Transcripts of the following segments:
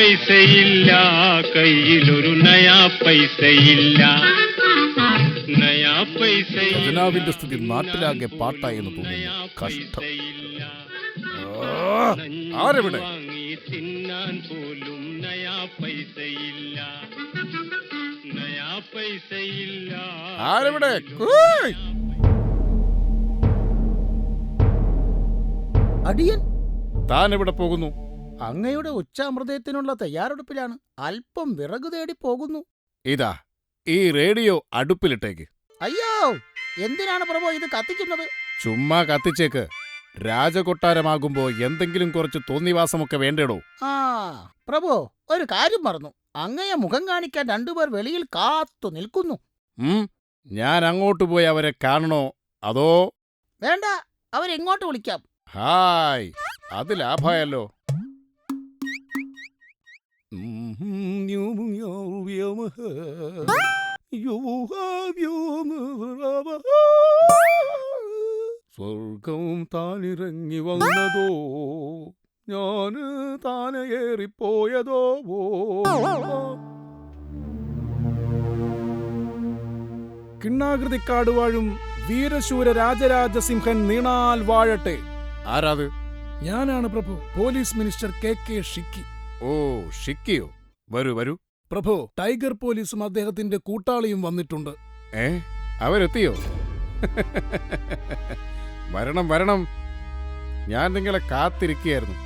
പൈസയില്ല, കയ്യിലൊരു നയാ പൈസയില്ല, നയാ പൈസയില്ല. ഖജനാവിന്റെ സ്ഥിതി നാട്ടിലാകെ പാട്ടായെന്ന് തോന്നുന്നു. കഷ്ടം. ആരെവിടെ? തിന്നാൻ പോലും നയാ പൈസയില്ല, നയാ പൈസയില്ല. ആരെവിടെ? അടിയൻ താൻ എവിടെ പോകുന്നു? അങ്ങയുടെ ഉച്ചാമൃതത്തിനുള്ള തയ്യാറെടുപ്പിലാണ്. അല്പം വിറകു തേടി പോകുന്നു. ഇതാ ഈ റേഡിയോ അടുപ്പിലിട്ടേക്ക്. അയ്യോ, എന്തിനാണ് പ്രഭു ഇത് കത്തിക്കുന്നത്? ചുമ്മാ കത്തിച്ചേക്ക്. രാജകൊട്ടാരമാകുമ്പോ എന്തെങ്കിലും കുറച്ച് തോന്നിവാസമൊക്കെ വേണ്ടേടോ. ആ പ്രഭു, ഒരു കാര്യം മറന്നു. അങ്ങയെ മുഖം കാണിക്കാൻ രണ്ടുപേർ വെളിയിൽ കാത്തു നിൽക്കുന്നു. ഞാൻ അങ്ങോട്ട് പോയി അവരെ കാണണോ അതോ? വേണ്ട, അവരെങ്ങോട്ട് വിളിക്കാം. ഹായ്, അത് ലാഭായല്ലോ. സ്വർഗം താനിറങ്ങി വന്നതോ, ഞാന് താനെ ഏറിപ്പോയതോ. കിണ്ണാകൃതിക്കാട് വാഴും വീരശൂര രാജരാജസിംഹൻ നീണാൽ വാഴട്ടെ. ആരാത്? ഞാനാണ് പ്രഭു, പോലീസ് മിനിസ്റ്റർ കെ ഷിക്കി. ഓ, ഷിക്കിയോ? വരൂ വരൂ. പ്രഭു, ടൈഗർ പോലീസും അദ്ദേഹത്തിന്റെ കൂട്ടാളിയും വന്നിട്ടുണ്ട്. അവരെത്തിയോ? വരണം വരണം, ഞാൻ നിങ്ങളെ കാത്തിരിക്കുകയായിരുന്നു.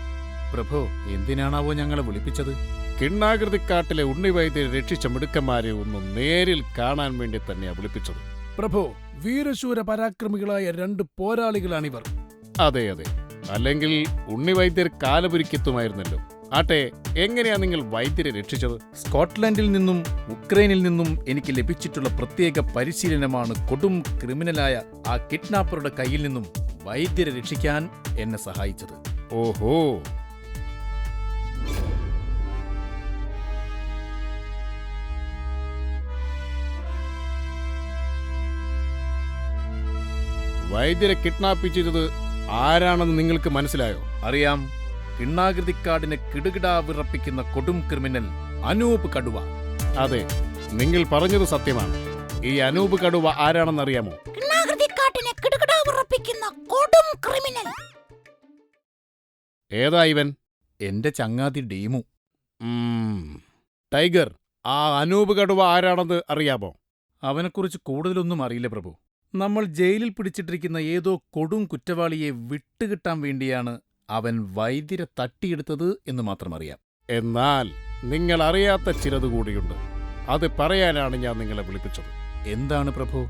പ്രഭു, എന്തിനാണാവോ ഞങ്ങളെ വിളിപ്പിച്ചത്? കിണ്ണാകൃതിക്കാട്ടിലെ ഉണ്ണിവൈദ്യരെ രക്ഷിച്ച മിടുക്കന്മാരെ ഒന്ന് നേരിൽ കാണാൻ വേണ്ടി തന്നെയാ വിളിപ്പിച്ചത്. പ്രഭു, വീരശൂര പരാക്രമികളായ 2 പോരാളികളാണിവർ. അതെ അതെ, അല്ലെങ്കിൽ ഉണ്ണിവൈദ്യർ കാലപുരിക്കെത്തുമായിരുന്നല്ലോ. ആട്ടെ, എങ്ങനെയാ നിങ്ങൾ വൈദ്യരെ രക്ഷിച്ചത്? സ്കോട്ട്ലൻഡിൽ നിന്നും ഉക്രൈനിൽ നിന്നും എനിക്ക് ലഭിച്ചിട്ടുള്ള പ്രത്യേക പരിശീലനമാണ് കൊടും ക്രിമിനലായ ആ കിഡ്നാപ്പറുടെ കയ്യിൽ നിന്നും വൈദ്യരെ രക്ഷിക്കാൻ എന്നെ സഹായിച്ചത്. ഓഹോ, വൈദ്യരെ കിഡ്നാപ്പ് ചെയ്തത് ആരാണെന്ന് നിങ്ങൾക്ക് മനസ്സിലായോ? അറിയാം, കിണ്ണാകൃതിക്കാടിനെ കിടുകിടാ വിറപ്പിക്കുന്ന കൊടും ക്രിമിനൽ അനൂപ് കടുവ. അതെ, നിങ്ങൾ പറഞ്ഞത് സത്യമാണ്. ഈ അനൂപ് കടുവ ആരാണെന്നറിയാമോ? കിണ്ണാകൃതിക്കാട്ടിനെ കിടുകിടാ വിറപ്പിക്കുന്ന കൊടും ക്രിമിനൽ. ഏതാ ഇവൻ? എന്റെ ചങ്ങാതി ഡീമു. ടൈഗർ, ആ അനൂപ് കടുവ ആരാണെന്ന് അറിയാമോ? അവനെക്കുറിച്ച് കൂടുതലൊന്നും അറിയില്ല പ്രഭു. നമ്മൾ ജയിലിൽ പിടിച്ചിട്ടിരിക്കുന്ന ഏതോ കൊടും കുറ്റവാളിയെ വിട്ടുകിട്ടാൻ വേണ്ടിയാണ് അവൻ വൈദ്യരെ തട്ടിയെടുത്തത് എന്ന് മാത്രമറിയാം. എന്നാൽ നിങ്ങൾ അറിയാത്ത ചിലതുകൂടിയുണ്ട്. അത് പറയാനാണ് ഞാൻ നിങ്ങളെ വിളിപ്പിച്ചത്. എന്താണ് പ്രഭു?